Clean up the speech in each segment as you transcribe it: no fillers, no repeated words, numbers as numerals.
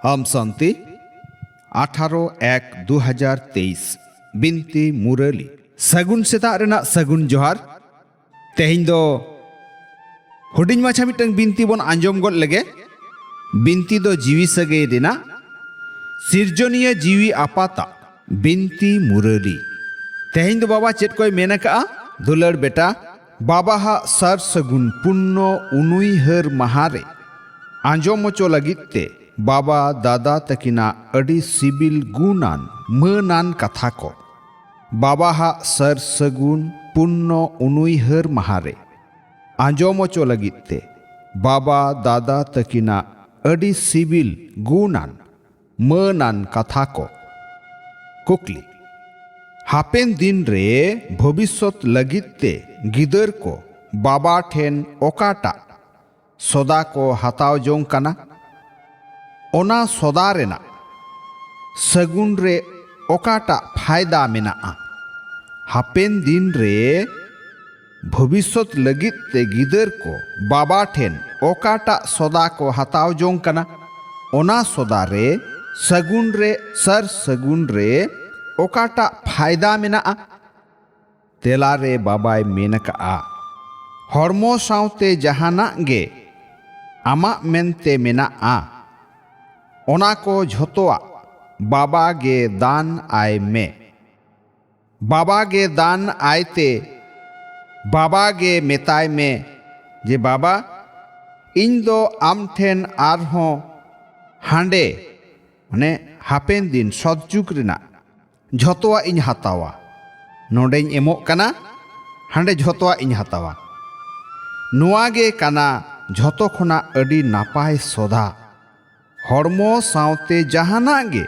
हम शांति 18/1/2023 बिनती मुरली सगुन सेता रेना सगुन जोहार तेहिं दो हुडिंग माछा मिटंग बिनती बन आंजम गद लगे बिनती दो जीवी सगे रेना सिरजनिया जीवी आपाता बिनती मुरली तेहिं दो बाबा चेत कोई मेना का दुलड़ बेटा बाबा हा सर सगुन पुन्नो उनुइहर महारे आंजम मचो लगिते बाबा दादा तकिना अडी सिबिल गुनान मनान कथा को बाबा हा सर सगुन पुन्नो उनुइहर महारे आंजमोचो लगिते बाबा दादा तकिना अडी सिबिल गुनान मनान कथा को कुकली हापेन दिन रे भविष्यत लगिते गिदर को बाबा ठेन ओकाटा सदा को हताव जोंग कना ओना सदा रेना सगुन रे ओकाटा फायदा मेनाआ हापेन दिन रे भविष्यत लगित ते गिदर को बाबा ठेन ओकाटा सदा को हताव जोंग कना ओना सदा रे सगुन रे सर सगुन रे ओकाटा फायदा मेनाआ तेला रे बाबाय मेनका हरमो सावते जहाना गे आमा मेनते मेनाआ ओना को झोतोआ बाबा गे दान आय में बाबा गे दान आयते बाबा गे मेताय में जे बाबा इन दो आम ठेन आरहों हांडे माने हापेन दिन सदजुग रेना झोतोआ इन हतावा नोडेñ एमोग कना हांडे झोतोआ इन हतावा नुआ गे कना झोतो खना अडी नापाय सोधा हरमो सावते जहाना गे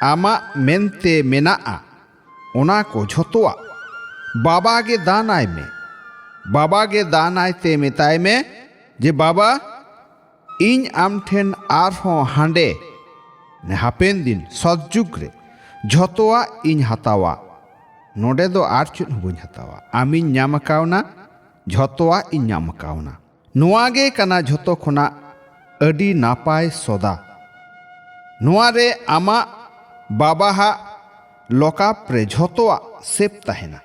आमा मेनते मेनाआ ओना को झोतोआ बाबा गे दान आय में बाबा गे दान आयते मेताय में जे बाबा इन आम ठेन आरहों हांडे ने हापेन दिन सदजुग रे झोतोआ इन हतावा नोडे दो आर चुन हुबुन हतावा आमिन ᱧᱟᱢ कावना झोतोआ इन ᱧᱟᱢ कावना नुआ गे कना झोतो खना अडी नापाय सोदा नुआ रे आमा बाबा हा लोकाप रे झोतोआ सेप तहेना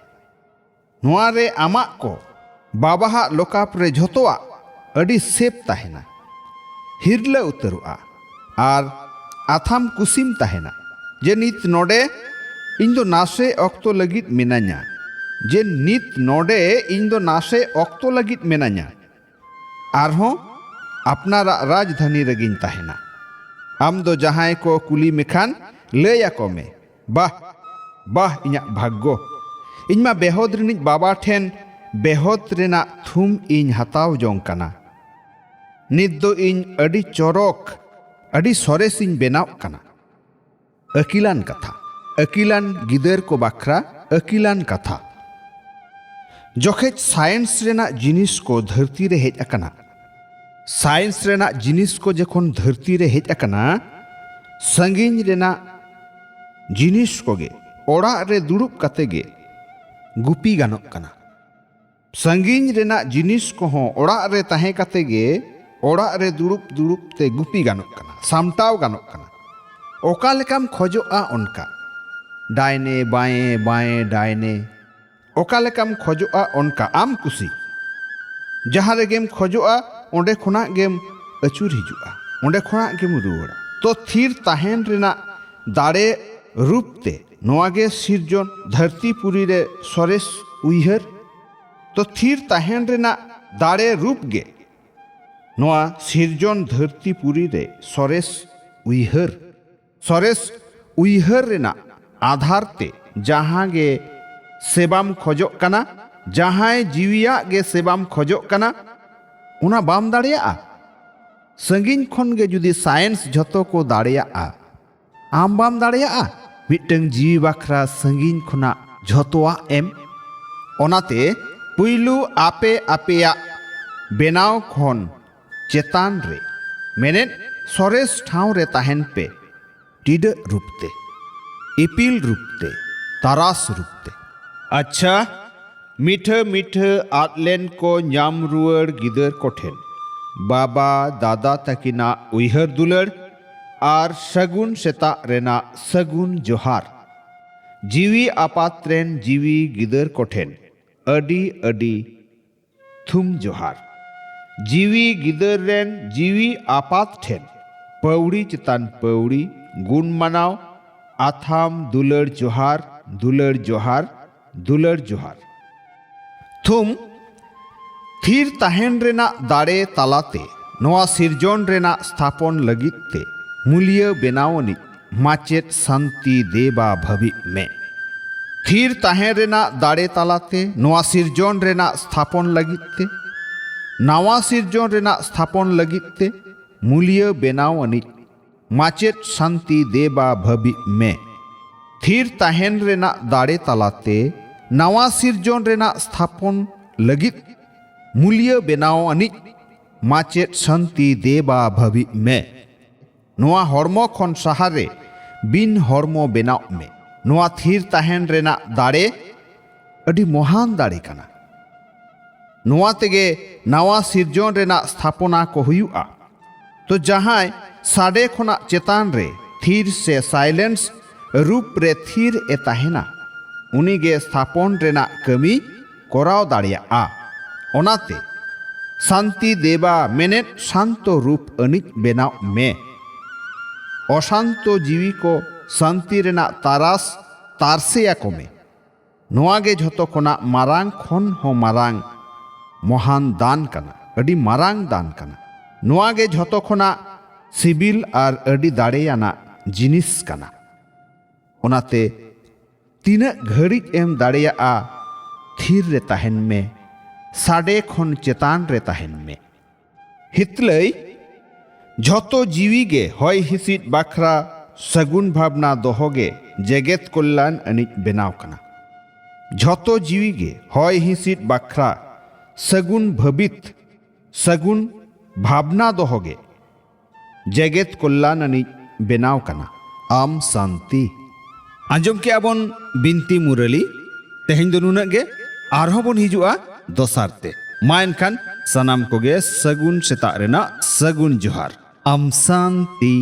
नुआ रे आमा को बाबा हा लोकाप रे झोतोआ अडी सेप तहेना हिरले उतरुआ आर आथाम कुसिम तहेना जे नित नोडे इन दो नासे ऑक्तो लगित मेनान्या जे नित नोडे इन दो नासे ऑक्तो लगित मेनान्या आरहों अपनारा राजधानी रगिन तहेना आम दो जहां को कुली मेखान लया को में बाह बाह इन्या भाग्यो इनमा बेहोद रिनिज बाबा ठेन बेहोद रेना थुम इन हताव जोंग कना नित दो इन अडी चोरोक अडी सोरेस इन बेनाव कना अकिलान कथा अकिलान गिदर को बाखरा अकिलान कथा जोखेज साइंस रेना जिनिस को धरती रे हेज अकना साइंस रेना जिनिस को जखन धरती रे हेज अकना संगिन रेना जिनिस को गे ओड़ा रे दुड़ुब कते गे गुपी गानोक कना संगिन रेना जिनिस को हो ओड़ा रे ताहे कते गे ओड़ा रे दुड़ुब दुड़ुब ते गुपी गानोक कना सामटाव गानोक कना ओका लेकाम खोजोआ उनका डायने बाएं बाएं डायने ओका लेकाम खोजोआ उनका आम कुसी जहां रे गेम खोजोआ ओंडे खुना गेम अचुर हिजुआ ओंडे खुना गेम रुवड़ा तो थीर ताहेन रेना दाड़े रूप ते नोआ गे सिरजन धरती पुरी रे सोरेस उइहर तो थीर ताहेन रेना दाड़े रूप गे नोआ सिरजन धरती पुरी रे सोरेस उइहर रेना आधार ते जहां गे सेबाम खोजो कना जहां जीविया गे सेबाम खोजो कना उना बाम दाड़िया संगिन खन गे जुदी साइंस झतो को दाड़िया आम बाम दाड़िया मिटंग जीवी बाखरा संगिन खना झतोआ एम ओनाते पुइलु आपे आपेया बेनाव खन चेतान रे मेने सोरेस ठाव रे ताहेन पे टिड रूपते इपिल रूपते तारास रूपते अच्छा मिठ मिठ आतलेन को ᱧᱟᱢ रुवड़ गिदर कोठेन बाबा दादा तकिना उइहर दुलड़ आर सगुन सेता रेना सगुन जोहार जीवी आपात्रेन जीवी गिदर कोठेन अडी अडी थुम जोहार जीवी गिदर रेन जीवी आपात ठेन पौड़ी चितान पौड़ी गुण मनाव आथाम दुलर जोहार दुलर जोहार दुलर जोहार थुम थीर ताहेन रेना दाड़े तालाते नोआ सिरजोन रेना स्थापन लगित ते मूल्य बेनावनी माचेत शांति देबा भवि में थीर ताहेन रेना दाड़े तालाते नोआ सिरजोन रेना स्थापन लगित ते नावा सिरजोन रेना स्थापन लगित ते मूल्य बेनावनी माचेत शांति देबा भवि में थीर ताहेन रेना दाड़े तालाते नावा सिरजोन रेना स्थापन लगित मूल्य बेनाव अनिक माचेत शांति देबा भवि में नोआ हर्मो खन सहारे बिन हर्मो बेनाव में नोआ थीर ताहेन रेना दाड़े अडी महान दाड़े काना नोआ तेगे नावा सिरजोन रेना स्थापना को हुआ तो जहां साडे खना चेतान रे थीर से साइलेंस रूप रे थीर ए ताहेना उनीगे स्थापन रेना कमी कोराव दाड़िया ओनाते शांति देबा मेनेट शांतो रूप अनिक बेनाव में अशांतो जीवी को शांति रेना तारास तारसेया को में नोआगे झतो कोना मारांग खन हो मारांग महान दान कना अडी मारांग दान कना नोआगे झतो कोना सिबिल आर अडी दाड़ेयाना जिनिस कना ओनाते तीना घड़ी एम दाड़ेया थीर रे ताहेन में साडे खन चेतान रे ताहेन में हितलई झतो जीवी गे हय हिसिद बाखरा सगुन भावना दोहोगे जेगेत कल्याण अनिक बेनाव कना झतो जीवी गे हय हिसिद बाखरा सगुन भबित सगुन भावना दोहोगे जेगेत कल्याण अनिक बेनाव कना आम शांति आंजम के आबन बिनती मुरली तेहेन दो नुना गे आरहो बन हिजुआ दोसारते मा एनखान सनाम कोगे सगुन सेता रेना सगुन जोहार आम शांति।